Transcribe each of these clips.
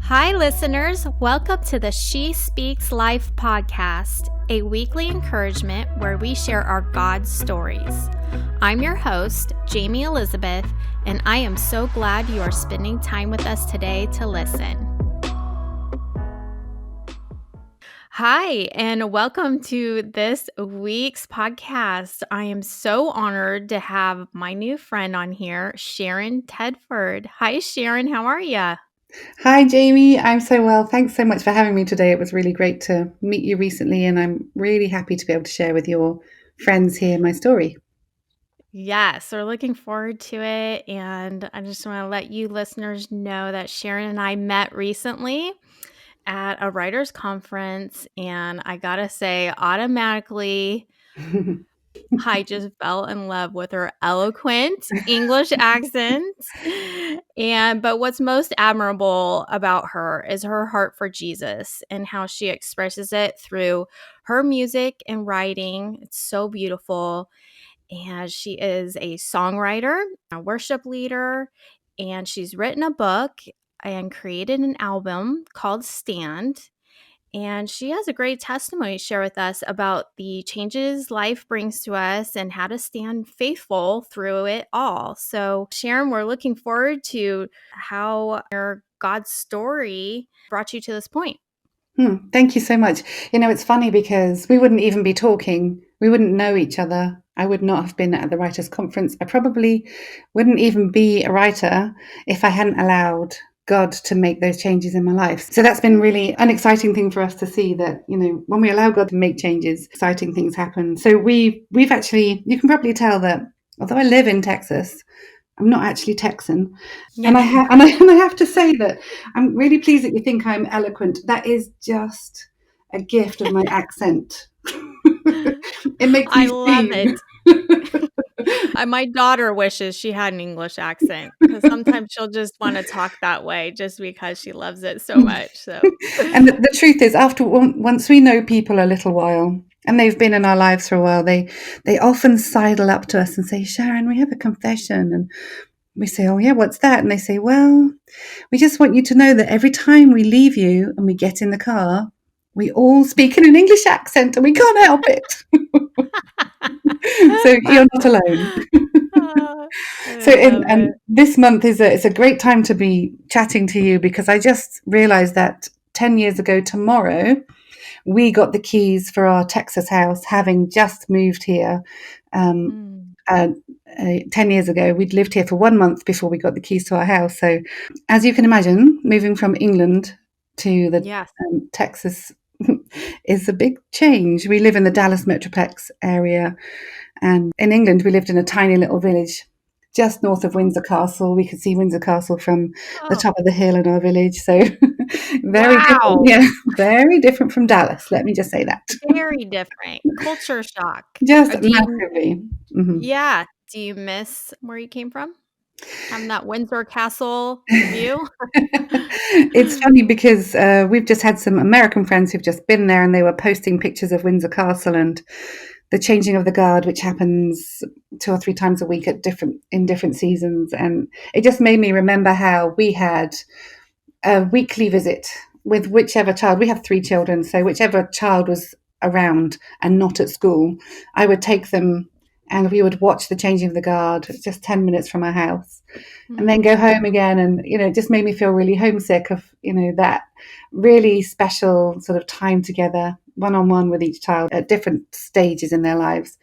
Hi, listeners. Welcome to the She Speaks Life podcast, a weekly encouragement where we share our God stories. I'm your host, Jayme Elizabeth, and I am so glad you are spending time with us today to listen. Hi, and welcome to this week's podcast. I am so honored to have my new friend on here, Sharon Tedford. Hi, Sharon. How are you? Hi, Jayme. I'm so well. Thanks so much for having me today. It was really great to meet you recently, and I'm really happy to be able to share with your friends here my story. Yes, we're looking forward to it. And I just want to let you listeners know that Sharon and I met recently at a writers' conference. And I got to say, automatically, I just fell in love with her eloquent English accent. But what's most admirable about her is her heart for Jesus and how she expresses it through her music and writing. It's so beautiful. And she is a songwriter, a worship leader, and she's written a book and created an album called Stand. And she has a great testimony to share with us about the changes life brings to us and how to stand faithful through it all. So, Sharon, we're looking forward to how your God story brought you to this point. Thank you so much. It's funny because we wouldn't even be talking. We wouldn't know each other. I would not have been at the writers' conference. I probably wouldn't even be a writer if I hadn't allowed God to make those changes in my life. So that's been really an exciting thing for us to see that, when we allow God to make changes, exciting things happen. So we've actually, you can probably tell that although I live in Texas, I'm not actually Texan. And Yeah. I have to say that I'm really pleased that you think I'm eloquent. That is just a gift of my accent. It makes I me love sing. it. My daughter wishes she had an English accent because sometimes she'll just want to talk that way just because she loves it so much. So, And the truth is, once we know people a little while and they've been in our lives for a while, they often sidle up to us and say, "Sharon, we have a confession." And we say, "Oh yeah, what's that?" And they say, "Well, we just want you to know that every time we leave you and we get in the car, we all speak in an English accent and we can't help it." So you're not alone. oh, So, I love and it. this month it's a great time to be chatting to you because I just realized that 10 years ago tomorrow, we got the keys for our Texas house, having just moved here. Um, Mm. 10 years ago, we'd lived here for 1 month before we got the keys to our house. So, as you can imagine, moving from England to the Yes. Texas is a big change. We live in the Dallas Metroplex area, and in England, we lived in a tiny little village just north of Windsor Castle. We could see Windsor Castle from the Oh, top of the hill in our village. So very different, wow. yeah, very different from Dallas. Let me just say that. Very different. Culture shock. Just Do you, massively. Mhm. yeah. Do you miss where you came from? Having that Windsor Castle view? It's funny because we've just had some American friends who've just been there and they were posting pictures of Windsor Castle and the changing of the guard, which happens 2 or 3 times a week in different seasons. And it just made me remember how we had a weekly visit with whichever child. We have 3 children, so whichever child was around and not at school, I would take them and we would watch the changing of the guard just 10 minutes from our house and then go Mm. home again. And, it just made me feel really homesick of, that really special sort of time together, one on one with each child at different stages in their lives.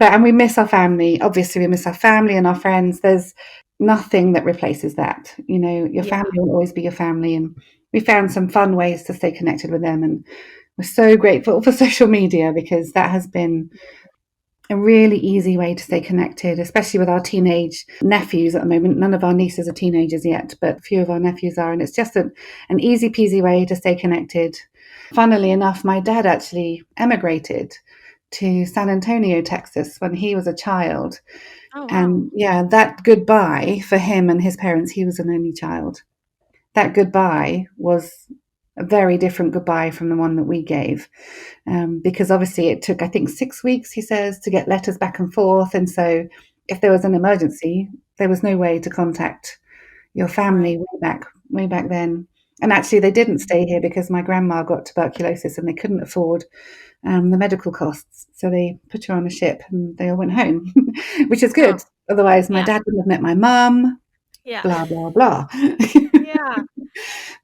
And we miss our family. Obviously, we miss our family and our friends. There's nothing that replaces that. Your Yeah. family will always be your family. And we found some fun ways to stay connected with them. And we're so grateful for social media because that has been a really easy way to stay connected, especially with our teenage nephews at the moment. None of our nieces are teenagers yet, but a few of our nephews are. And it's just an easy peasy way to stay connected. Funnily enough, my dad actually emigrated to San Antonio, Texas when he was a child. Oh, wow. And yeah, that goodbye for him and his parents, he was an only child. That goodbye was a very different goodbye from the one that we gave. Because obviously it took, I think, 6 weeks, he says, to get letters back and forth. And so if there was an emergency, there was no way to contact your family Right. way back then. And actually, they didn't Mhm. stay here because my grandma got tuberculosis and they couldn't afford the medical costs. So they put her on a ship and they all went home, which is Oh, good. Otherwise, my yeah. dad wouldn't have met my mum, Yeah. blah, blah, blah. Yeah.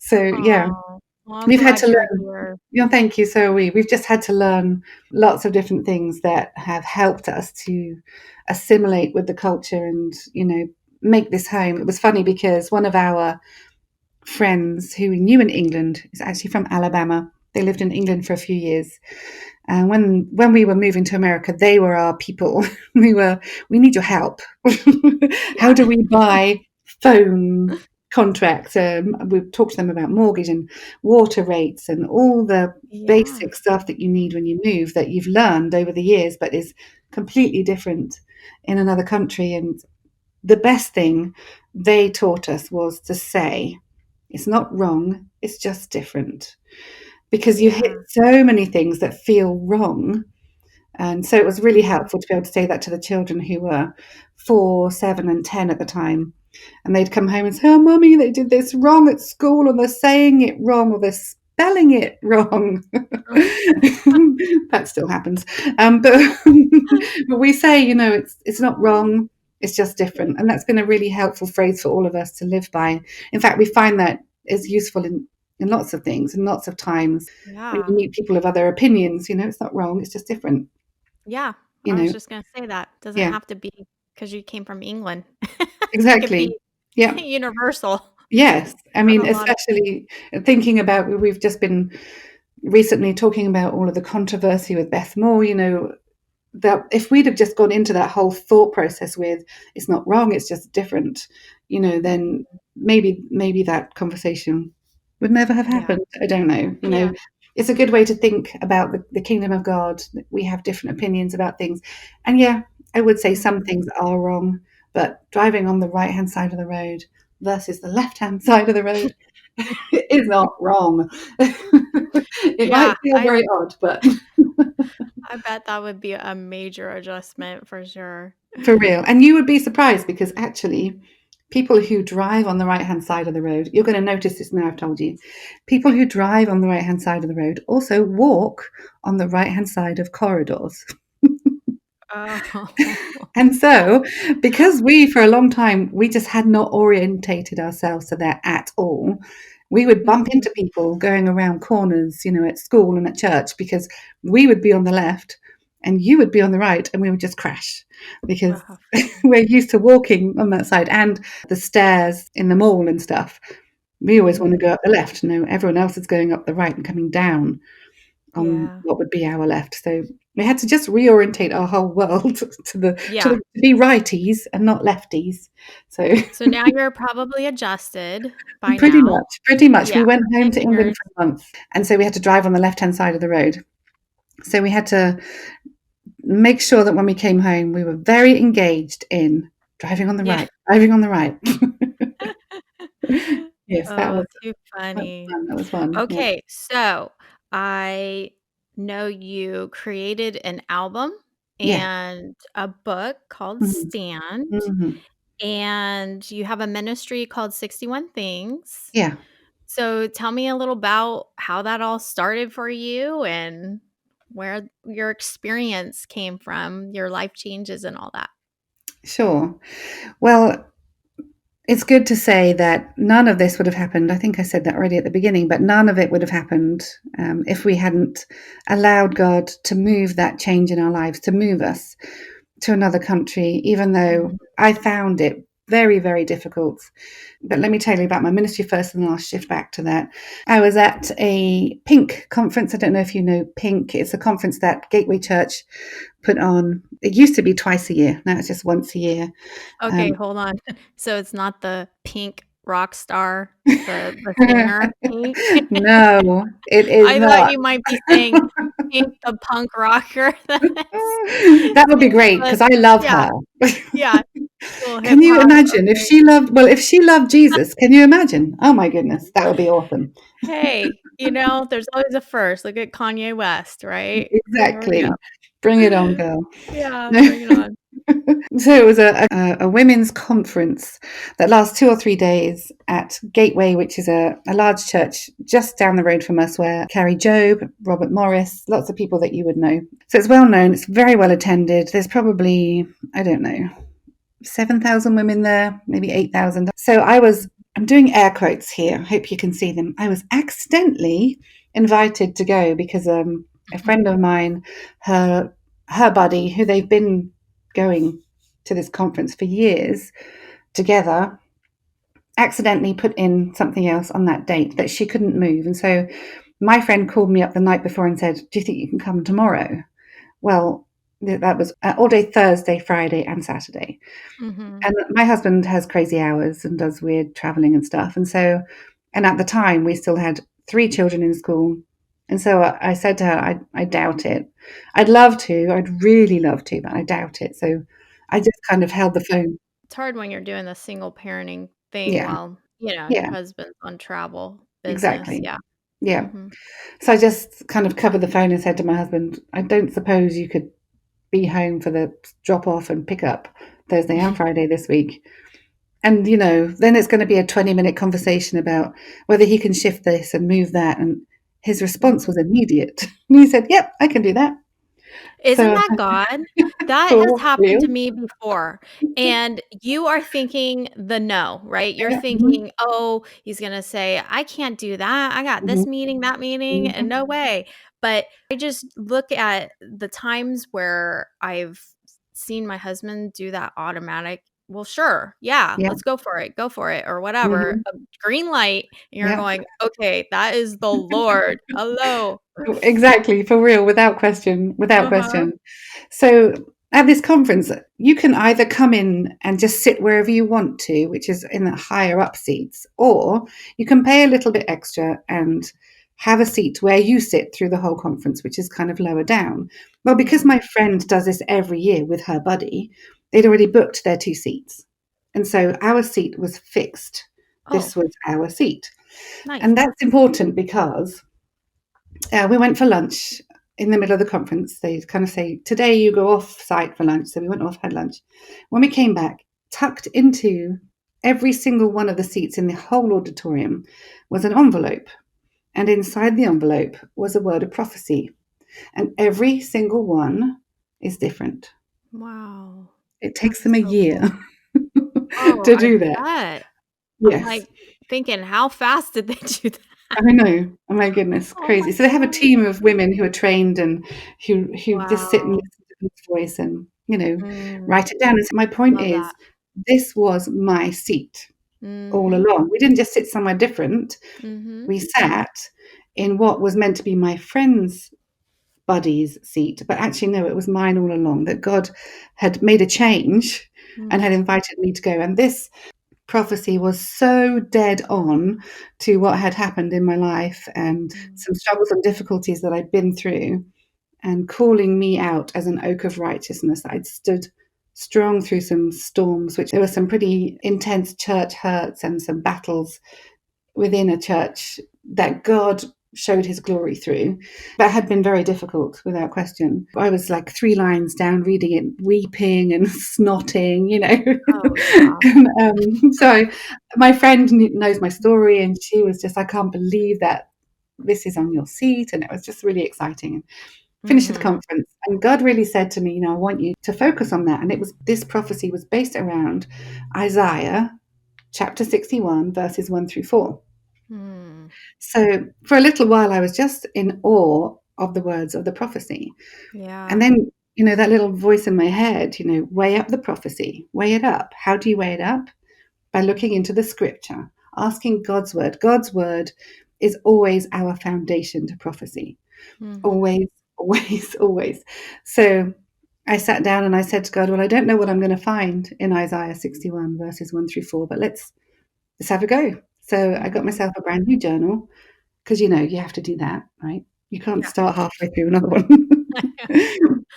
So, yeah, Oh, well, I'm we've had glad to you're learn. here. Yeah, thank you. So are we. We've just had to learn lots of different things that have helped us to assimilate with the culture and, make this home. It was funny because one of our friends who we knew in England is actually from Alabama. They lived in England for a few years. And when we were moving to America, they were our people. We need your help. How Yeah. do we buy phone contracts? We talked to them about mortgage and water rates and all the Yeah. basic stuff that you need when you move that you've learned over the years, but is completely different in another country. And the best thing they taught us was to say, it's not wrong, it's just different. Because you hit Yeah. so many things that feel wrong. And so it was really Mhm. helpful to be able to say that to the children who were 4, 7, and 10 at the time. And they'd come home and say, "Oh, mummy, they did this wrong at school, or they're saying it wrong, or they're spelling it wrong." That still happens. But, but we say, it's not wrong, it's just different. And that's been a really helpful phrase for all of us to live by. In fact, we find that is useful in lots of things and lots of times when Yeah. you meet people of other opinions, it's not wrong, it's just different, Yeah. you I was know. just gonna say that. Doesn't Yeah, have to be because you came from England. It could exactly. be Yeah. universal Yes. I on mean, a lot of things. especially thinking about, we've just been recently talking about all of the controversy with Beth Moore, that if we'd have just gone into that whole thought process with it's not wrong, it's just different, then Mhm. maybe that conversation would never have Yeah. happened. I don't know. Yeah. It's a good way to think about the kingdom of God. We have different opinions about things. And yeah, I would say some things Mhm. are wrong, but driving on the right hand side of the road versus the left hand side of the road is not wrong. It might Yeah. feel very odd, but I bet that would be a major adjustment for sure. for real. And you would be surprised because actually, people who drive on the right hand side of the road, you're going to notice this now, I've told you. People who drive on the right hand side of the road also walk on the right hand side of corridors. Oh. And so, because for a long time, we just had not orientated ourselves to that at all, we would bump Mhm. into people going around corners, at school and at church, because we would be on the left and you would be on the right, and we would just crash because Oh. we're used to walking on that side and the stairs in the mall and stuff. We always want to go Mhm. up the left. No, everyone else is going up the right and coming down on Yeah. what would be our left. So we had to just reorientate our whole world Yeah. to be righties and not lefties. So So now you're probably adjusted by pretty now. much, pretty much. We Yeah. went home to And England yours. for a month, and so we had to drive on the left-hand side of the road. So we had to make sure that when we came home, we were very engaged in driving on the Yeah. right, driving on the right. Yes, Oh, too that was funny. fun. That was fun. Yeah. Okay, so I know you created an album Yeah. and a book called Mhm. Stand, Mhm. and you have a ministry called 61 Things. Yeah. So tell me a little about how that all started for you and where your experience came from, your life changes and all that. Sure. Well, it's good to say that none of this would have happened. I think I said that already at the beginning, but none of it would have happened if we hadn't allowed God to move that change in our lives, to move us to another country, even though Mhm. I found it very, very difficult. But let me tell you about my ministry first, and then I'll shift back to that. I was at a Pink conference. I don't know if you know Pink. It's a conference that Gateway Church put on. It used to be twice a year. Now it's just once a year. Okay, Um, hold on. So it's not the Pink rock star, the singer Pink? no, it is I thought not. you might be saying Pink the punk rocker that's That would be sings great the because I love yeah, her. yeah, little hip Can you hop, imagine if okay. she loved, well, if she loved Jesus, can you imagine? Oh my goodness, that would be awesome. Hey, there's always a first. Look at Kanye West, right? There we go. Exactly. Bring it on, girl. Yeah, bring it on. So it was a women's conference that lasts 2 or 3 days at Gateway, which is a large church just down the road from us, where Carrie Job, Robert Morris, lots of people that you would know. So it's well known. It's very well attended. There's probably, I don't know, 7,000 women there, maybe 8,000. So I'm doing air quotes here. I hope you can see them. I was accidentally invited to go because a friend of mine, her buddy, who they've been going to this conference for years together, accidentally put in something else on that date that she couldn't move. And so my friend called me up the night before and said, "Do you think you can come tomorrow?" Well, that was all day Thursday, Friday, and Saturday. Mhm. And my husband has crazy hours and does weird traveling and stuff. And so, and at the time, we still had 3 children in school. And so I said to her, I doubt it. I'd love to, I'd really love to, but I doubt it. So I just kind of held the phone. It's hard when you're doing the single parenting thing Yeah, while, your yeah, husband's on travel business, exactly. yeah. Yeah. Mhm. So I just kind of covered the phone and said to my husband, I don't suppose you could be home for the drop off and pick up Thursday and Friday this week. And, then it's going to be a 20-minute conversation about whether he can shift this and move that. And his response was Mhm. immediate. And he said, "Yep, I can do that." Isn't So, that God? That has for happened to real. me before, and you are thinking the no, right? You're Yeah. Mhm. thinking, "Oh, he's gonna say, I can't do that. I got Mhm. this meeting, that meeting, and Mhm. no way." But I just look at the times where I've seen my husband do that automatic, "Well, sure. Yeah, Yeah. let's go for it," or whatever, Mhm. a green light, and you're Yeah. going, "Okay, that is the Lord. Hello." Exactly, for real, without question, without Uh-huh. question. So at this conference, you can either come in and just sit wherever you want to, which is in the higher up seats, or you can pay a little bit extra and have a seat where you sit through the whole conference, which is kind of lower down. Well, because Mhm. my friend does this every year with her buddy, they'd already booked their 2 seats. And so our seat was fixed. Oh, This was our seat. nice. And that's important because we went for lunch in the middle of the conference. They kind of say, "Today you go off site for lunch." So we went off, had lunch. When we came back, tucked into every single one of the seats in the whole auditorium was an envelope. And inside the envelope was a word of prophecy. And every single one is different. Wow. It That's takes them a so year cool. Oh, to I do that. bet. I'm, Yes. like, thinking, "How fast did they do that?" I know. Oh my goodness, Oh crazy. my So they have a god. team of women who are trained and who just sit and Wow. listen to God's voice and, Mm, write it down. And so my point love that. is, this was my seat all Mhm, along. We didn't just sit somewhere different. mhm, We sat in what was meant to be my friend's buddy's seat, but actually no, it was mine all along. That God had made a change and had mhm, invited me to go. And this prophecy was so dead on to what had happened in my life and mm, some struggles and difficulties that I'd been through, and calling me out as an oak of righteousness. I'd stood strong through some storms, which there were some pretty intense church hurts and some battles within a church that God showed his glory through. That had been very difficult, without question. I was like 3 lines down reading it, weeping and snotting, oh, yeah. and, so my friend knows my story, and she was just, "I can't believe that this is on your seat." And it was just really exciting. Finished the Mhm, conference, and God really said to me, "I want you to focus on that." And this prophecy was based around Isaiah chapter 61, verses 1 through 4. mm, So for a little while, I was just in awe of the words of the prophecy. And yeah, then, that little voice in my head, weigh up the prophecy, weigh it up. How do you weigh it up? By looking into the scripture, asking God's word. God's word is always our foundation to prophecy. mhm, Always, always, always. So I sat down and I said to God, "Well, I don't know what I'm going to find in Isaiah 61, verses 1 through 4, but let's have a go." So I got mhm. myself a brand new journal because, you have to do that, right? You can't Yeah. start halfway through another one.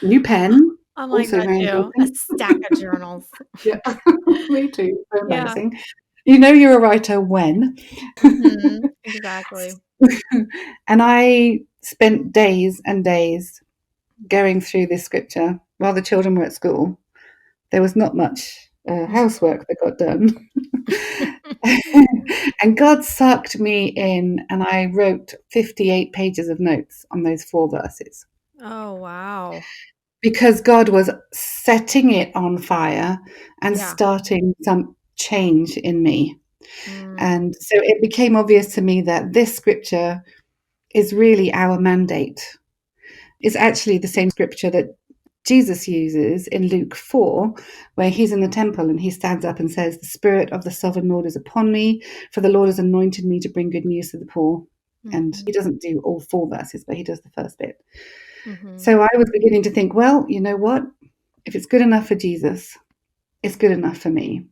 New pen, I'm like also that very too, a important. stack of journals. Yeah, me too. So Yeah. embarrassing. You know you're a writer when. Mhm, exactly. And I spent days and days going through this scripture while the children were at school. There was not much housework that got done. And God sucked me in, and I wrote 58 pages of notes on those 4 verses Oh, wow. because God was setting it on fire and Yeah. starting some change in me. Mm. And so it became obvious to me that this scripture is really our mandate. It's actually the same scripture that Jesus uses in Luke 4, where he's in the temple and he stands up and says, "The Spirit of the Sovereign Lord is upon me, for the Lord has anointed me to bring good news to the poor." And he Mhm. doesn't do all 4 verses, but he does the first bit. Mhm. So I was beginning to think, well, you know what? If it's good enough for Jesus, it's good enough for me.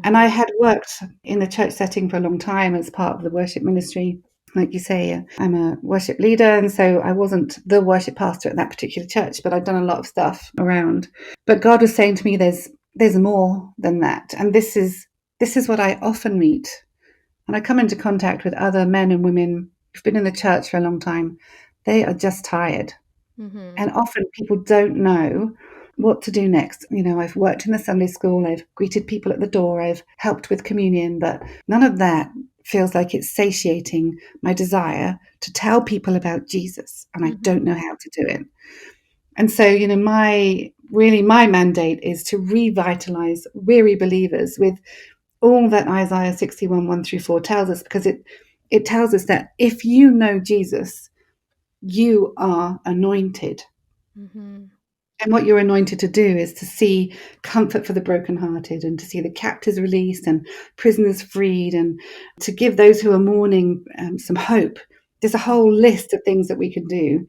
And I Mhm. had worked in the church setting for a long time as part of the worship ministry. Like you say, I'm a worship leader, and so I wasn't the worship pastor at that particular church, but I'd done a lot of stuff around. But God was saying to me, there's more than that. And this is what I often meet. And I come into contact with other men and women who've been in the church for a long time. They are just tired. Mhm. And often people don't know what to do next. You know, I've worked in the Sunday school, I've greeted people at the door, I've helped with communion, but none of that feels like it's satiating my desire to tell people about Jesus. And I don't Mhm. know how to do it. And so, you know, my mandate is to revitalize weary believers with all that Isaiah 61, 1 through 4 tells us, because it tells us that if you know Jesus, you are anointed. Mhm. And what you're anointed to do is to see comfort for the brokenhearted and to see the captives released and prisoners freed and to give those who are mourning some hope. There's a whole list of things that we can do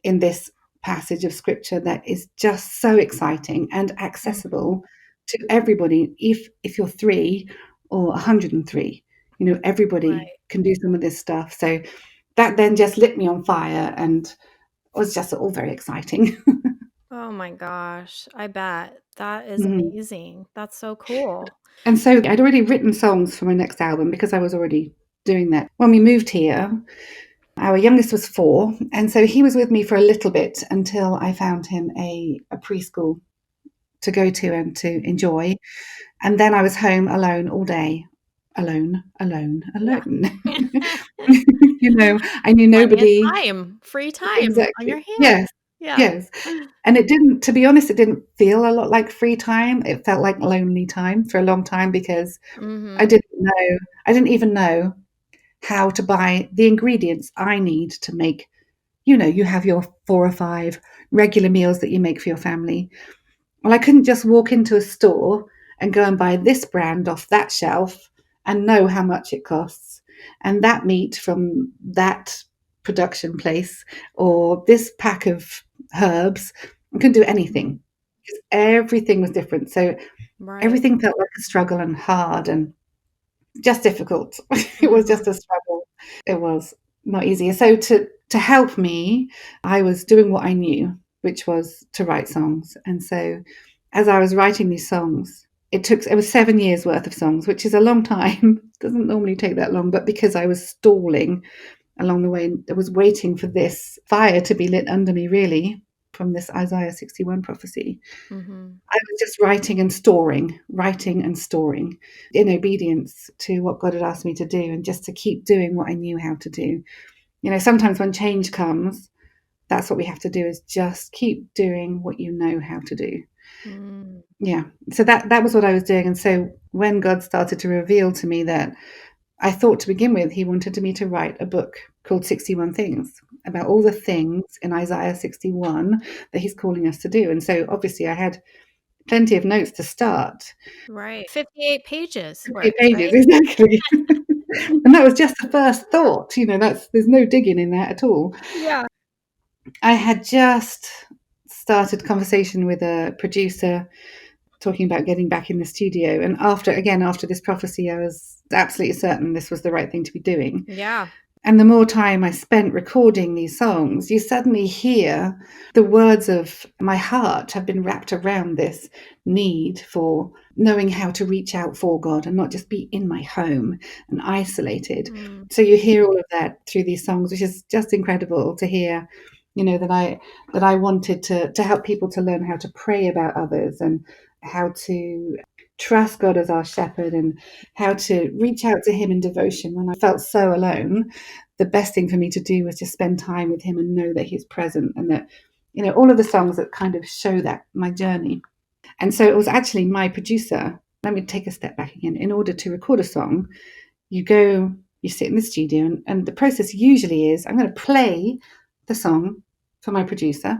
in this passage of scripture that is just so exciting and Mhm. accessible to everybody. If you're 3 or 103, you know, everybody Right. can do some of this stuff. So that then just lit me on fire and was just all very exciting. Oh my gosh, I bet. That is Mhm. amazing. That's so cool. And so I'd already written songs for my next album because I was already doing that. When we moved here, our youngest was 4, and so he was with me for a little bit until I found him a preschool to go to and to enjoy. And then I was home alone all day. Alone, alone, Yeah. alone. You know, I knew Plenty of nobody. time, free time on Exactly. your hands. Yes, Yeah. yes. And it didn't, to be honest, it didn't feel a lot like free time. It felt like lonely time for a long time because I Mhm. didn't know, I didn't even know how to buy the ingredients I need to make. You know, you have your 4 or 5 regular meals that you make for your family. Well, I couldn't just walk into a store and go and buy this brand off that shelf and know how much it costs, and that meat from that production place, or this pack of herbs. I couldn't do Mhm. anything because everything was different. So Right. everything felt like a struggle and hard and just difficult. It was Mhm. just a struggle. It was not easy. So to help me, I was doing what I knew, which was to write songs. And so as I was writing these songs, it was 7 years worth of songs, which is a long time. It doesn't normally take that long, but because I was stalling along the way, I was waiting for this fire to be lit under me, really, from this Isaiah 61 prophecy. Mhm. I was just writing and storing in obedience to what God had asked me to do and just to keep doing what I knew how to do. You know, sometimes when change comes, that's what we have to do is just keep doing what you know how to do. Mm. Yeah. So that was what I was doing. And so when God started to reveal to me that I thought to begin with, he wanted me to write a book called 61 Things about all the things in Isaiah 61 that he's calling us to do. And so obviously I had plenty of notes to start. Right. 58 pages 50 worth, pages, right? exactly. And that was just the first thought, you know, there's no digging in that at all. Yeah. I had just started conversation with a producer talking about getting back in the studio, and after this prophecy, I was absolutely certain this was the right thing to be doing. Yeah. And the more time I spent recording these songs, you suddenly hear the words of my heart have been wrapped around this need for knowing how to reach out for God and not just be in my home and isolated. Mm. So you hear all of that through these songs, which is just incredible to hear, you know, that I wanted to help people to learn how to pray about others how to trust God as our shepherd and how to reach out to him in devotion when I felt so alone. The best thing for me to do was just spend time with him and know that he's present, and that, all of the songs that kind of show that my journey. And so it was actually my producer. Let me take a step back again. In order to record a song, you sit in the studio, and the process usually is I'm going to play the song for my producer,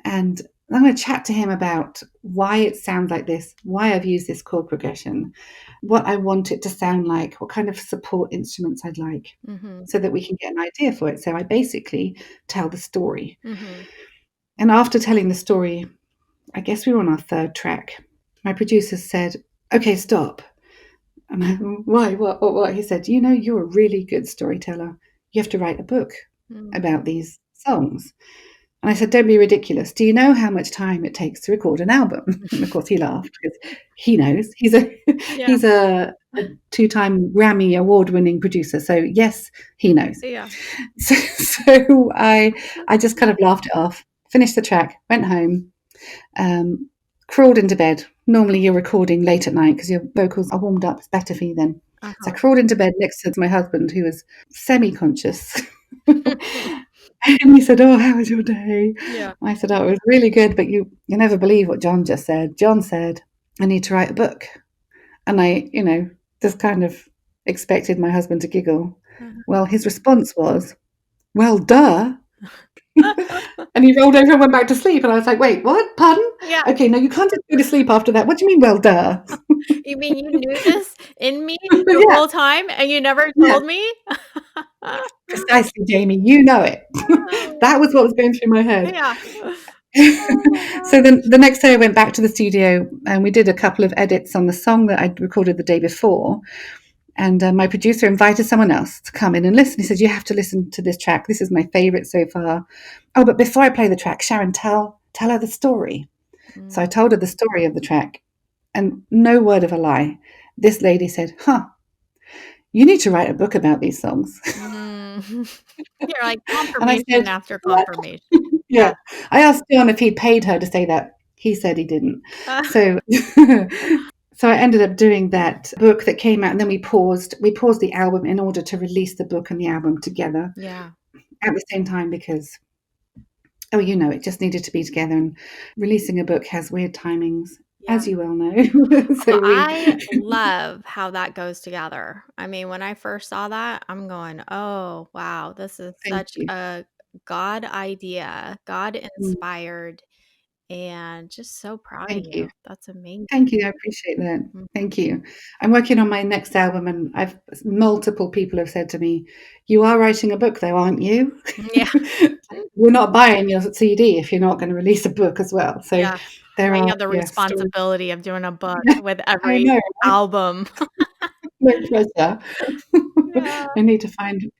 and I'm going to chat to him about why it sounds like this, why I've used this chord progression, what I want it to sound like, what kind of support instruments I'd like, Mhm. so that we can get an idea for it. So I basically tell the story. Mhm. And after telling the story, I guess we were on our third track. My producer said, "Okay, stop." And I, why? What? He said, "You're a really good storyteller. You have to write a book Mm. about these songs." And I said, "Don't be ridiculous. Do you know how much time it takes to record an album?" And of course, he laughed because he knows. He's a Yeah. he's a two-time Grammy award-winning producer. So yes, he knows. Yeah. So I just kind of laughed it off, finished the track, went home, um, crawled into bed. Normally, you're recording late at night because your vocals are warmed up. It's better for you then. So I Uh-huh. crawled into bed next to my husband, who was semi-conscious. And he said, "Oh, how was your day?" Yeah. I said, "Oh, it was really good, but you never believe what John just said. John said, I need to write a book." And I, just kind of expected my husband to giggle. Uh-huh. Well, his response was, "Well, duh." And he rolled over and went back to sleep. And I was like, "Wait, what? Pardon? Yeah. Okay, no, you can't just go to sleep after that. What do you mean, well, duh?" You mean you knew this in me the Yeah, whole time and you never yeah, told me? precisely, Jayme. You know it. Oh, That was what was going through my head. yeah. Oh my So then gosh. the next day I went back to the studio and we did a couple of edits on the song that I'd recorded the day before. And my producer invited someone else to come in and listen. He said, "You have to listen to this track. This is my favorite so far. Oh, but before I play the track, Sharon, tell her the story." So I Mm. told her the story of the track, and no word of a lie. This lady said, "Huh, you need to write a book about these songs." Mm. You're like And I said, confirmation after "What?" confirmation. Yeah. Yeah. I asked John if he'd paid her to say that. He said he didn't. Uh, So so I ended up doing that book that came out, and then we paused the album in order to release the book and the album together yeah. at the same time because, oh, it just needed to be together, and releasing a book has weird timings, Yeah. as you well know. Well, So we I love how that goes together. I mean, when I first saw that, I'm going, "Oh, wow, this is thank such you. a God idea, God Mm, inspired, and just so proud of thank you. you. That's amazing." Thank you, I appreciate that. Mhm. Thank you. I'm working on my next album, and I've multiple people have said to me, "You are writing a book though, aren't you?" Yeah. We're not buying your CD if you're not gonna release a book as well. So Yeah. there Now you are, have the yeah, stories. responsibility of doing a book Yeah, with I every know, right? album. No pressure. Yeah. I need to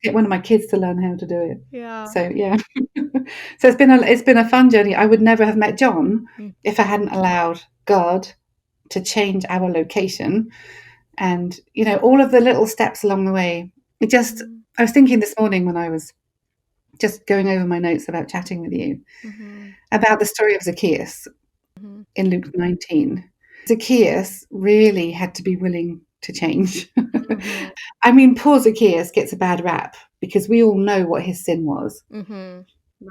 get one of my kids to learn how to do it. Yeah. So, yeah. So it's been a fun journey. I would never have met John Mm. if I hadn't allowed God to change our location, and, all of the little steps along the way. Mhm. I was thinking this morning when I was just going over my notes about chatting with you, Mhm. about the story of Zacchaeus Mhm. in Luke 19. Zacchaeus really had to be willing to change. Mhm. I mean, poor Zacchaeus gets a bad rap because we all know what his sin was. Mhm.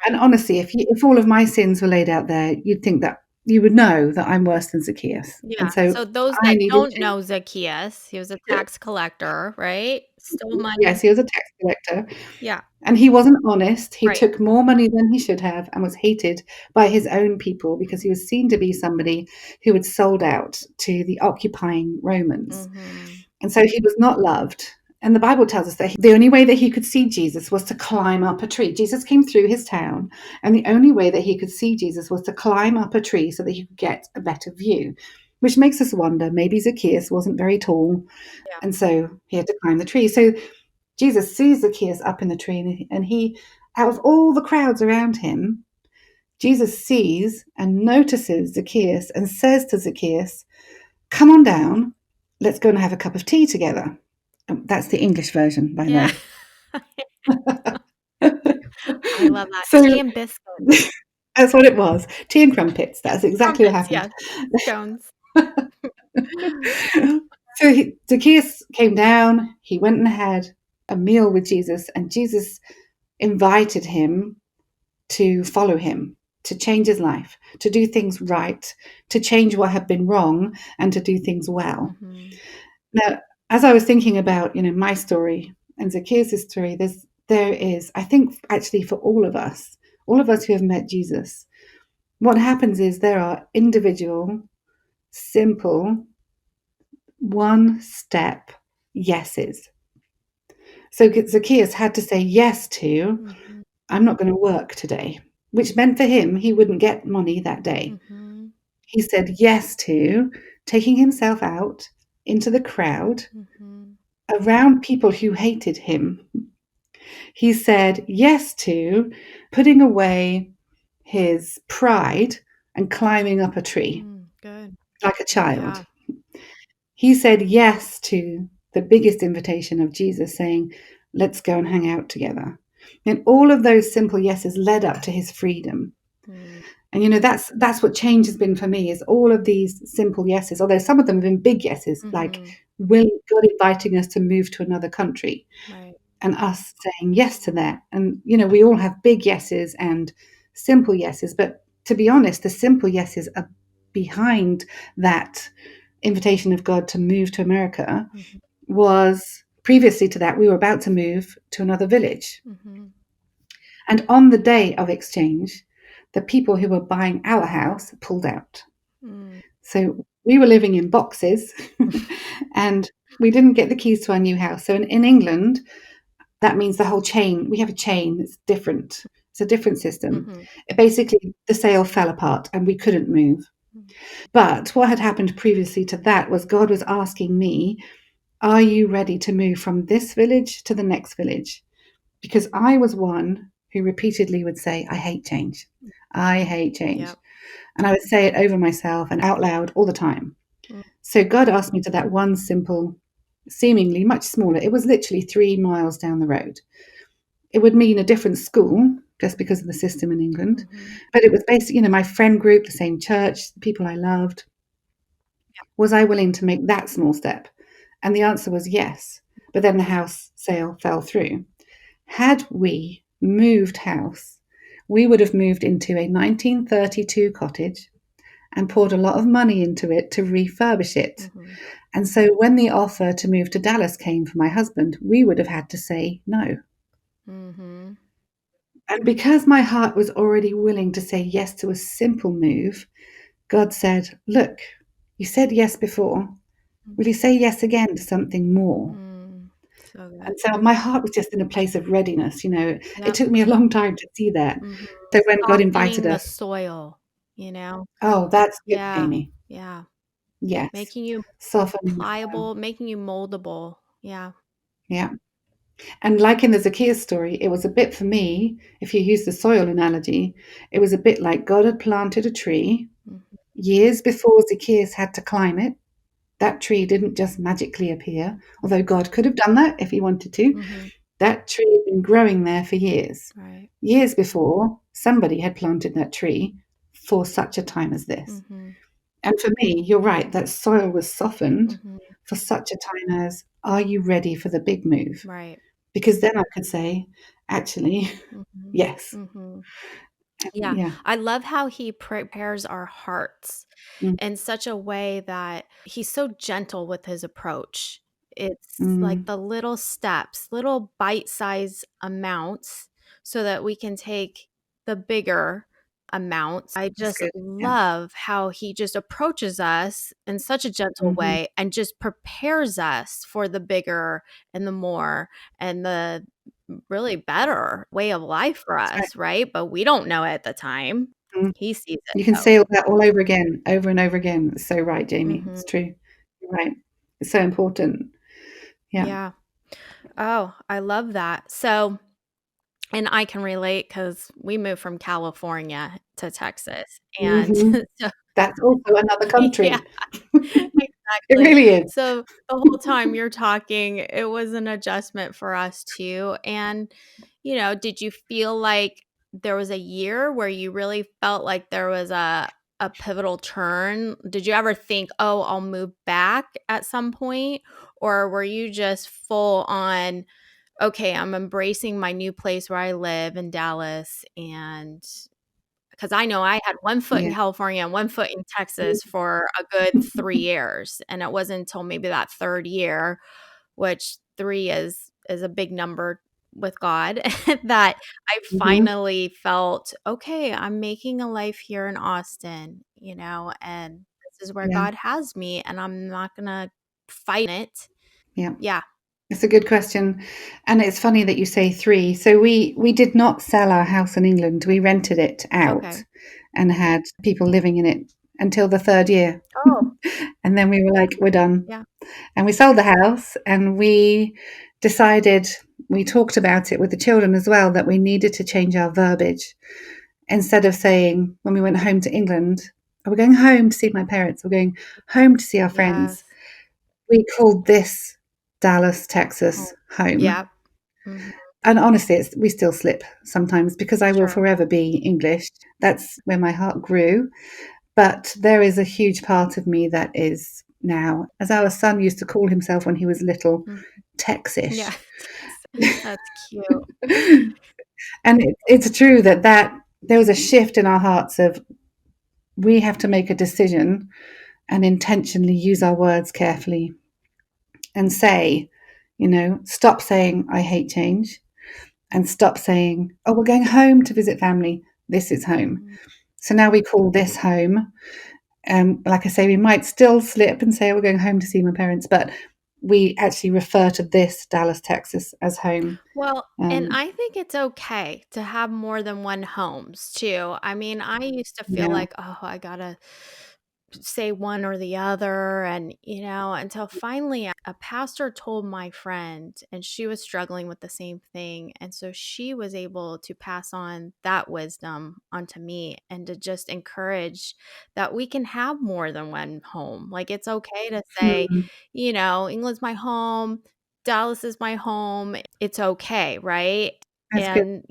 And Right. honestly, if all of my sins were laid out there, you'd think that you would know that I'm worse than Zacchaeus. Yeah. And so So those I that needed don't to. know Zacchaeus, he was a tax collector, right? Stole money. Yes, he was a tax collector. Yeah. And he wasn't honest. He Right. took more money than he should have and was hated by his own people because he was seen to be somebody who had sold out to the occupying Romans. Mhm. And so he was not loved. And the Bible tells us that the only way that he could see Jesus was to climb up a tree. Jesus came through his town, and the only way that he could see Jesus was to climb up a tree so that he could get a better view, which makes us wonder maybe Zacchaeus wasn't very tall, Yeah. and so he had to climb the tree. So Jesus sees Zacchaeus up in the tree, and he, out of all the crowds around him, Jesus sees and notices Zacchaeus and says to Zacchaeus, "Come on down, let's go and have a cup of tea together." That's the English version, by the Yeah. way. I love that. So Tea and biscuits. that's what it was. Tea and crumpets. That's exactly what Crumpets, happened. yeah. Scones. So Zacchaeus came down, he went and had a meal with Jesus, and Jesus invited him to follow him, to change his life, to do things right, to change what had been wrong, and to do things well. Mhm. Now, as I was thinking about, my story and Zacchaeus' story, there is, I think, actually for all of us who have met Jesus, what happens is there are individual, simple, one step yeses. So Zacchaeus had to say yes to, Mhm. I'm not going to work today, which meant for him he wouldn't get money that day. Mhm. He said yes to taking himself out into the crowd Mhm. around people who hated him. He said yes to putting away his pride and climbing up a tree Good. like a child. Yeah. He said yes to the biggest invitation of Jesus, saying, let's go and hang out together. And all of those simple yeses led up to his freedom. Mm. And that's what change has been for me, is all of these simple yeses, although some of them have been big yeses, like Mhm. God inviting us to move to another country Right. and us saying yes to that. And we all have big yeses and simple yeses, but to be honest, the simple yeses are behind that invitation of God to move to America. Mhm. Was previously to that, we were about to move to another village. Mhm. And on the day of exchange, the people who were buying our house pulled out. Mm. So we were living in boxes and we didn't get the keys to our new house. So in England, that means the whole chain, we have a chain, it's different. It's a different system. Mhm. Basically, the sale fell apart and we couldn't move. But what had happened previously to that was God was asking me, are you ready to move from this village to the next village? Because I was one who repeatedly would say, I hate change. I hate change. Yep. And I would say it over myself and out loud all the time. Mm. So God asked me to that one simple, seemingly much smaller, it was literally 3 miles down the road. It would mean a different school just because of the system in England. Mhm. But it was basically, my friend group, the same church, the people I loved. Was I willing to make that small step? And the answer was yes. But then the house sale fell through. Had we moved house, we would have moved into a 1932 cottage and poured a lot of money into it to refurbish it. Mhm. And so when the offer to move to Dallas came for my husband, we would have had to say no. Mhm. And because my heart was already willing to say yes to a simple move, God said, look, you said yes before. Will you say yes again to something more? Mm. So good. And so my heart was just in a place of readiness. It Yep. took me a long time to see that. Mhm. So when God invited Softening the us, soil, you know? oh, that's good, Yeah. Jayme. Yeah. Yes. Making you Softening the soil. pliable, making you moldable. Yeah. Yeah. And like in the Zacchaeus story, it was a bit for me, if you use the soil analogy, it was a bit like God had planted a tree Mhm. years before Zacchaeus had to climb it. That tree didn't just magically appear, although God could have done that if he wanted to. Mhm. That tree had been growing there for years. Right. Years before, somebody had planted that tree for such a time as this. Mhm. And for me, you're right, that soil was softened Mhm. for such a time as, are you ready for the big move? Right. Because then I could say, actually, Mhm. yes. Mhm. Yeah. Yeah. I love how he prepares our hearts Mm, in such a way that he's so gentle with his approach. It's like mm, the little steps, little bite-sized amounts so that we can take the bigger amounts. I that's just good. Yeah. love how he just approaches us in such a gentle Mhm. way and just prepares us for the bigger and the more and the really better way of life for That's right. us, right? But we don't know it at the time. Mm. He sees it You can though. say all that all over again, over and over again. It's so right, Jayme. It's Mhm. true. You're right. It's so important. Yeah. Yeah. Oh, I love that. So, and I can relate because we moved from California to Texas. And Mhm. so, That's also another yeah, country. It exactly. really is. So the whole time you're talking, it was an adjustment for us too. And, did you feel like there was a year where you really felt like there was a a pivotal turn? Did you ever think, "Oh, I'll move back at some point?" Or were you just full on, "Okay, I'm embracing my new place where I live in Dallas," and because I know I had one foot in Yeah. California and one foot in Texas for a good 3 years, and it wasn't until maybe that 3rd year, which 3 is a big number with God, that I Mhm. finally felt, "Okay, I'm making a life here in Austin, you know, and this is where Yeah. God has me, and I'm not gonna fight it." Yeah. Yeah, It's a good question, and it's funny that you say 3. So we did not sell our house in England. We rented it out okay. and had people living in it until the 3rd year. Oh, And then we were like, "We're done." yeah. And we sold the house, and we decided, we talked about it with the children as well, that we needed to change our verbiage. Instead of saying, when we went home to England, "Oh, we're going home to see my parents, we're going home to see our friends," Yes. we called this Dallas, Oh, Texas home. yeah. Mhm. And honestly, we still slip sometimes because I will Sure. forever be English. That's where my heart grew. But there is a huge part of me that is now, as our Yeah. son used to call himself when he was little, Mhm. Yeah. Texish. That's cute. And it's true that there was a shift in our hearts of, we have to make a decision and intentionally use our words carefully and say, stop saying, "I hate change," and stop saying, "Oh, we're going home to visit family. This is home." Mhm. So now we call this home. Like I say, we might still slip and say, "Oh, we're going home to see my parents," but we actually refer to this Dallas, Texas as home. Well, and Um, I think it's okay to have more than one homes too. I mean, I used to feel yeah. like, "Oh, I gotta say one or the other," and, until finally a pastor told my friend, and she was struggling with the same thing, and so she was able to pass on that wisdom onto me and to just encourage that we can have more than one home. Like, it's okay to say, Mm, "England's my home, Dallas is my home." It's okay, right? that's good.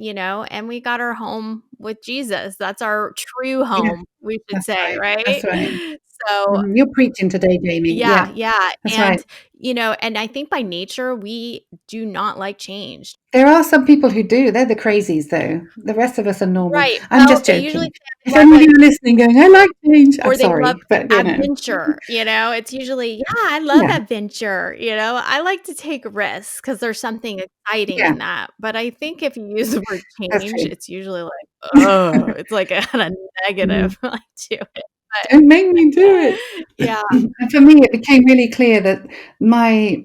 And we got our home with Jesus. That's our true Yeah, home, we should that's say, right. That's right? right. So, You're preaching today, Jayme. yeah, Yeah, yeah, that's right. and I think by nature, we do not like change. There are some people who do. They're the crazies, though. The rest of us are normal. Right, I'm well, just they usually joking. say, If "I love any of you it," are listening going, "I like change," I'm or they love sorry, but, adventure, It's usually, "Yeah, I love yeah, adventure," I like to take risks because there's something exciting yeah, in that, but I think if you use the word that's change, true. it's usually like, oh, it's like a a Mhm. negative, like, to it, Don't make me do it. but yeah, And for me, it became really clear that my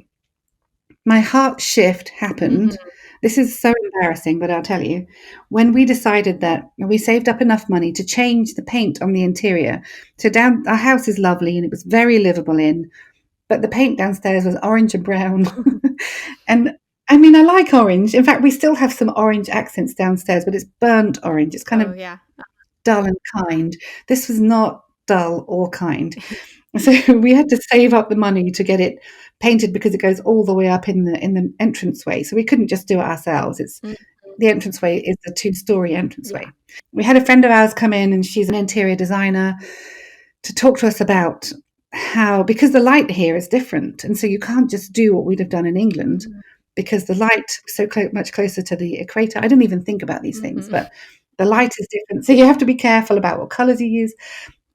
my heart shift happened. mhm, This is so embarrassing, but I'll tell you. When we decided that we saved up enough money to change the paint on the interior. So down our house is lovely and it was very livable in, but the paint downstairs was orange and brown. And I mean, I like orange. In fact, we still have some orange accents downstairs, but it's burnt orange. It's kind oh, of yeah, dull and kind. This was not dull or kind. So we had to save up the money to get it painted because it goes all the way up in the entranceway. So we couldn't just do it ourselves. It's mhm, the entranceway is a two-story yeah, entranceway. We had a friend of ours come in, and she's an interior designer, to talk to us about how, because the light here is different, and so you can't just do what we'd have done in England mhm, because the light was so much closer to the equator. I didn't even think about these things, mhm, but the light is different, so you have to be careful about what colors you use.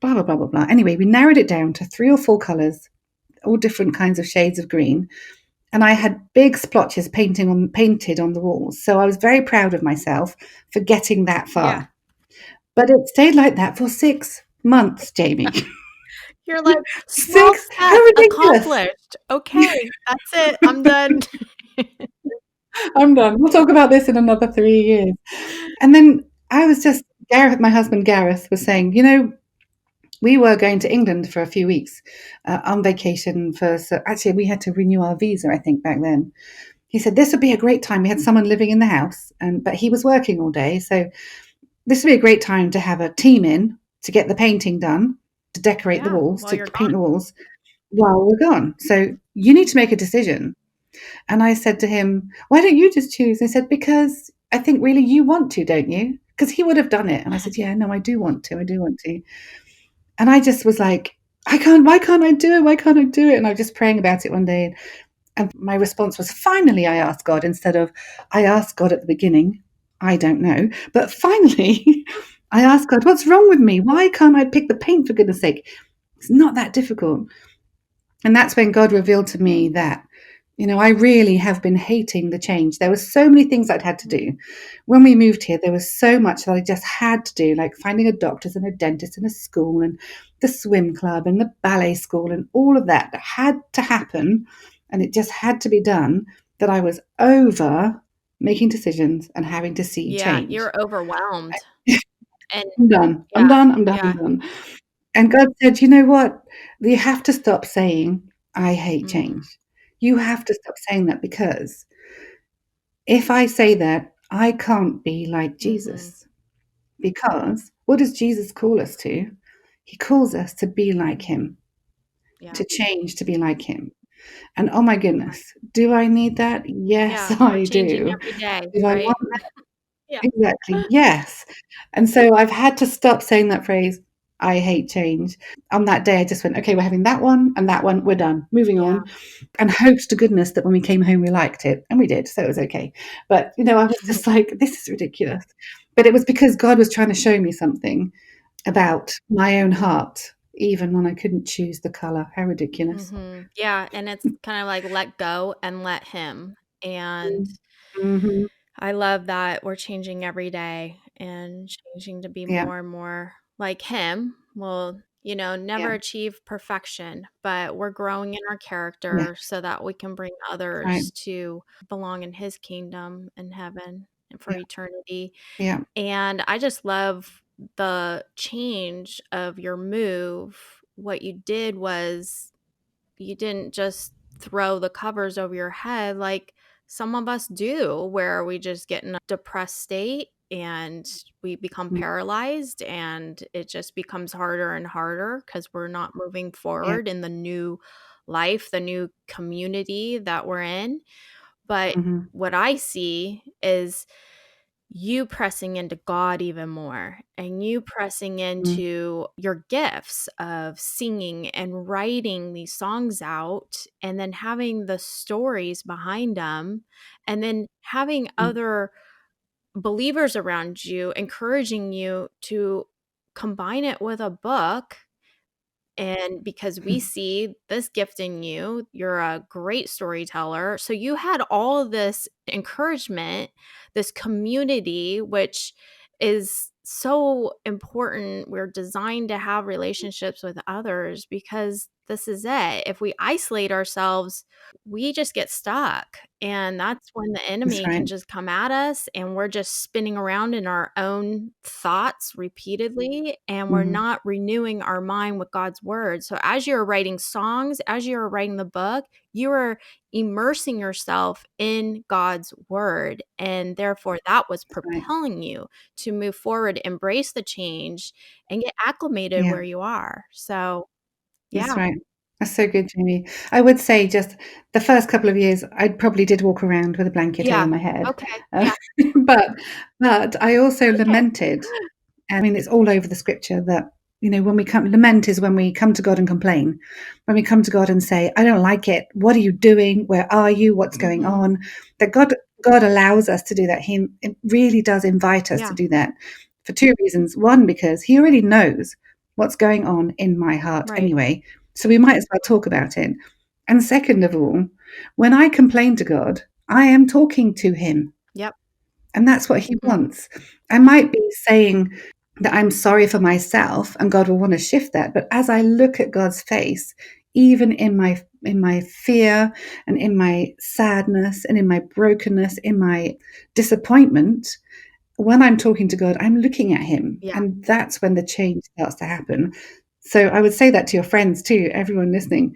Blah blah blah blah blah. Anyway, we narrowed it down to 3 or 4 colors, all different kinds of shades of green, and I had big splotches painted on the walls. So I was very proud of myself for getting that yeah. far. But it stayed like that for 6 months, Jayme. You're like, "Small 6? How step ridiculous. accomplished. Okay, that's it. I'm done." I'm done. We'll talk about this in another 3 years. And then I was just Gareth, my husband Gareth, was saying, we were going to England for a few weeks on vacation for. So actually, we had to renew our visa, I think, back then. He said this would be a great time. We had someone living in the house, but he was working all day, so this would be a great time to have a team in to get the painting done, to decorate the Yeah, walls, while to you're paint gone. the walls while we're gone. So you need to make a decision. And I said to him, "Why don't you just choose?" And he said, "Because I think really you want to, don't you?" Because he would have done it. And I said, "Yeah, no, I do want to. I do want to." And I just was like, why can't I do it? Why can't I do it? And I was just praying about it one day. And my response was, finally, I asked God, instead of, I asked God at the beginning, I don't know. But finally, I asked God, what's wrong with me? Why can't I pick the paint, for goodness sake? It's not that difficult. And that's when God revealed to me that, I really have been hating the change. There were so many things I'd had to do. When we moved here, there was so much that I just had to do, like finding a doctor's and a dentist and a school and the swim club and the ballet school and all of that had to happen. And it just had to be done, that I was over making decisions and having to see Yeah, change. you're overwhelmed. And I'm done. I'm yeah, done. I'm done. I'm yeah. done. And God said, you know what? You have to stop saying, I hate Mm, change. You have to stop saying that, because if I say that, I can't be like mhm. Jesus. Because what does Jesus call us to? He calls us to be like him, Yeah, to change to be like him. And oh my right. goodness, do I need that? Yes, Yeah, we're I changing do. every day, Do I right? want Yeah. Exactly, yes. And so I've had to stop saying that phrase, "I hate change." On that day, I just went, "Okay, we're having that one and that one, we're done, moving Yeah. on," and hopes to goodness that when we came home, we liked it, and we did, so it was okay. But, I was just like, "This is ridiculous." But it was because God was trying to show me something about my own heart, even when I couldn't choose the color. How ridiculous. Mhm. Yeah, and it's kinda like let go and let him, and Mm. Mhm. I love that we're changing every day and changing to be Yeah, more and more like him. We'll, yeah, never achieve perfection, but we're growing in our yeah, character so that we can bring that's right. others to belong in his kingdom in heaven and for Yeah, eternity. yeah. And I just love the change of your move. What you did was you didn't just throw the covers over your head like some of us do, where we just get in a depressed state and we become Mm, paralyzed and it just becomes harder and harder because we're not moving yeah. forward in the new life, the new community that we're in. But Mhm. what I see is you pressing into God even more and you pressing Mm, into your gifts of singing and writing these songs out and then having the stories behind them and then having mm, other believers around you encouraging you to combine it with a book, and because we mm, see this gift in you, you're a great storyteller. So you had all of this encouragement, this community, which is so important. We're designed to have relationships with others because this is it. If we isolate ourselves, we just get stuck. And that's when the that's enemy can right. just come at us and we're just spinning around in our own thoughts repeatedly and we're Mhm, not renewing our mind with God's word. So as you're writing songs, as you're writing the book, you are immersing yourself in God's word. And therefore, that was that's right. propelling you to move forward, embrace the change, and get acclimated Yeah, where you are. So, that's yeah. right. That's so good, Jamie. I would say just the first couple of years, I probably did walk around with a blanket over Yeah. my head, Okay. uh, Yeah. but I also Okay. lamented. I mean, it's all over the scripture that, when we come, lament is when we come to God and complain. When we come to God and say, I don't like it. What are you doing? Where are you? What's going Mhm. on? That God allows us to do that. He it really does invite us to Yeah. do that for two reasons. One, because he already knows what's going on in my heart Right. anyway. So we might as well talk about it. And second of all, when I complain to God, I am talking to him. Yep. And that's what he Mhm. wants. I might be saying that I'm sorry for myself and God will want to shift that. But as I look at God's face, even in my fear and in my sadness and in my brokenness, in my disappointment, when I'm talking to God, I'm looking at him. Yeah. And that's when the change starts to happen. So I would say that to your friends too, everyone listening.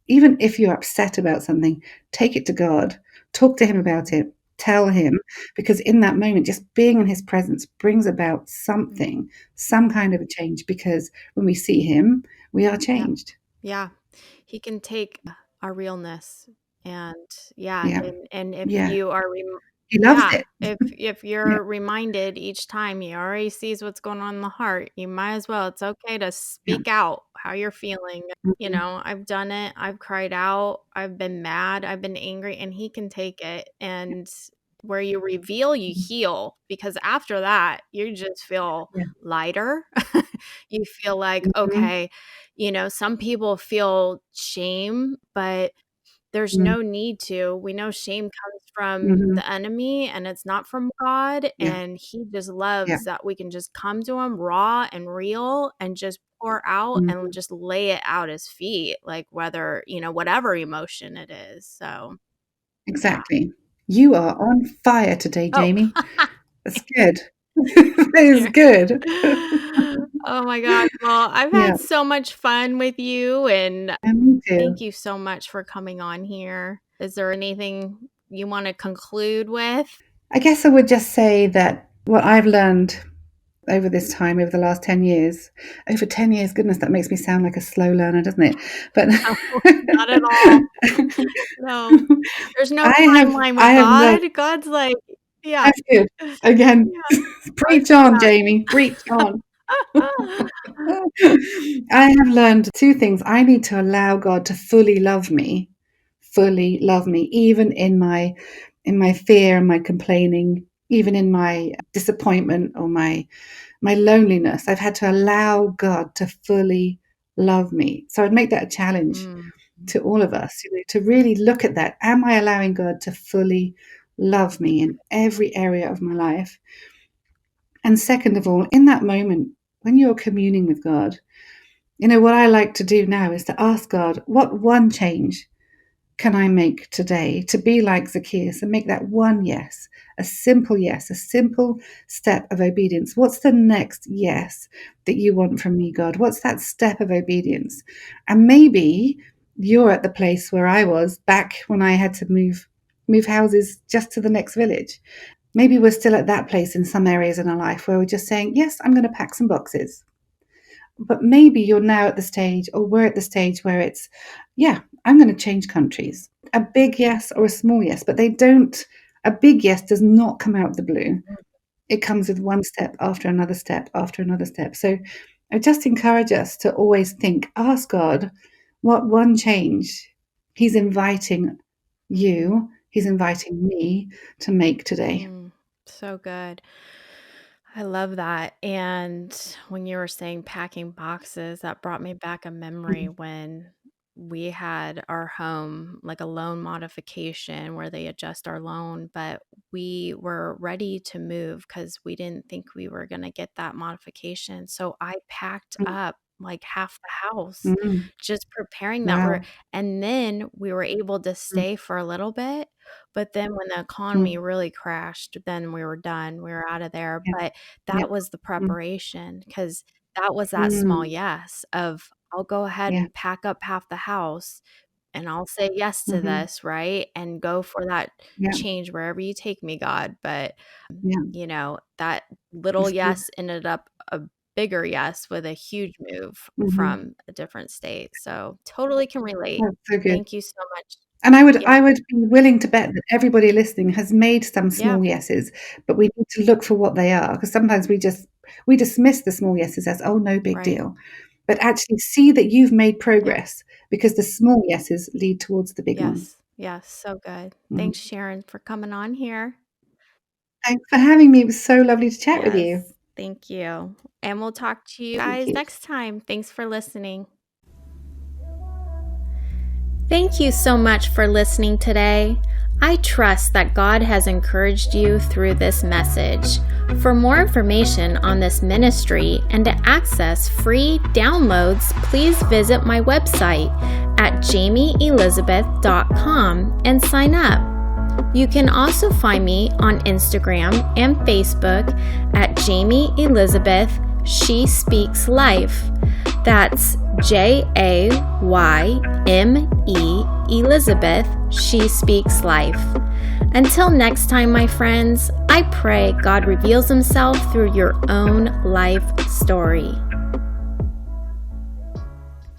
Even if you're upset about something, take it to God, talk to him about it, tell him, because in that moment, just being in his presence brings about Mhm. something, some kind of a change, because when we see him, we are Yep. changed. Yeah. He can take our realness and yeah, Yeah. and if Yeah. you are He loves Yeah, it. if Yeah. you're reminded each time, he already sees what's going on in the heart. You might as well. It's okay to Yeah. speak out how you're feeling. You Mhm. know, I've done it. I've cried out. I've been mad. I've been angry, and he can take it. And where you reveal, you Mhm. heal because after that, you just feel Yeah. lighter. You feel like, Mhm. okay, some people feel shame, but there's Mm. no need to. We know shame comes from Mhm. the enemy and it's not from God, Yeah. and he just Yeah. loves that we can just come to him raw and real and just pour out and Mhm. just lay it out his feet, like whether, whatever emotion it is. So, yeah. Exactly. You are on fire today, Oh, Jayme. That's good. That is here. good. Oh my god. Well, I've Yeah, had so much fun with you, and and me thank too. you so much for coming on here. Is there anything you wanna conclude with? I guess I would just say that what I've learned over this time, over the last 10 years, over 10 years, goodness, that makes me sound like a slow learner, doesn't it? But No, not at all. No. There's no timeline I with have learned. God. God's like, yeah. That's good. Again, Yeah. God's preach on, fast. Jayme, preach on. I have learned 2 things. I need to allow God to fully love me, even in my fear and my complaining, even in my disappointment or my loneliness. I've had to allow God to fully love me. So I'd make that a challenge Mm, to all of us, to really look at that. Am I allowing God to fully love me in every area of my life? And second of all, in that moment, when you're communing with God, what I like to do now is to ask God, what one change can I make today to be like Zacchaeus and make that one yes, a simple step of obedience? What's the next yes that you want from me, God? What's that step of obedience? And maybe you're at the place where I was back when I had to move houses just to the next village. Maybe we're still at that place in some areas in our life where we're just saying, yes, I'm going to pack some boxes. But maybe you're now at the stage, or we're at the stage where it's, yeah, I'm going to change countries. A big yes or a small yes, but a big yes does not come out of the blue. It comes with one step after another step after another step. So I just encourage us to always ask God, what one change He's inviting He's inviting me to make today. mm, so good. I love that. And when you were saying packing boxes, that brought me back a memory Mm, when we had our home, like a loan modification where they adjust our loan, but we were ready to move because we didn't think we were going to get that modification. So I packed mm, up like half the house, mm. just preparing that Wow. and then we were able to Mm, stay for a little bit. But then when the economy mm. really crashed, then we were done. We were out of there. Yeah, But yeah. that was the Mm, preparation because that was that small mm. yes of, "I'll go ahead Yeah. and pack up half the house, and I'll say yes to Mhm. this," right? And go for that Yeah, change wherever you take me, God. But, yeah. that little It's good. yes ended up a bigger yes with a huge move Mhm. from a different state. So, totally can relate. That's so good. Thank you so much. And Yeah. I would be willing to bet that everybody listening has made some Yeah. small yeses, but we need to look for what they are, because sometimes we dismiss the small yeses as, "Oh, no big Right. deal." But actually see that you've made Yep. progress, because the small yeses lead towards the big ones. Yes. Yes. So good. Mhm. Thanks, Sharon, for coming on here. Thanks for having me. It was so lovely to chat with you. Yes. Thank you. And we'll talk to you Thank guys you. next time. Thanks for listening. Thank you so much for listening today. I trust that God has encouraged you through this message. For more information on this ministry and to access free downloads, please visit my website at jaymeelizabeth.com and sign up. You can also find me on Instagram and Facebook at Jayme Elizabeth She Speaks Life. That's JAYME Elizabeth She Speaks Life. Until next time, my friends, I pray God reveals Himself through your own life story.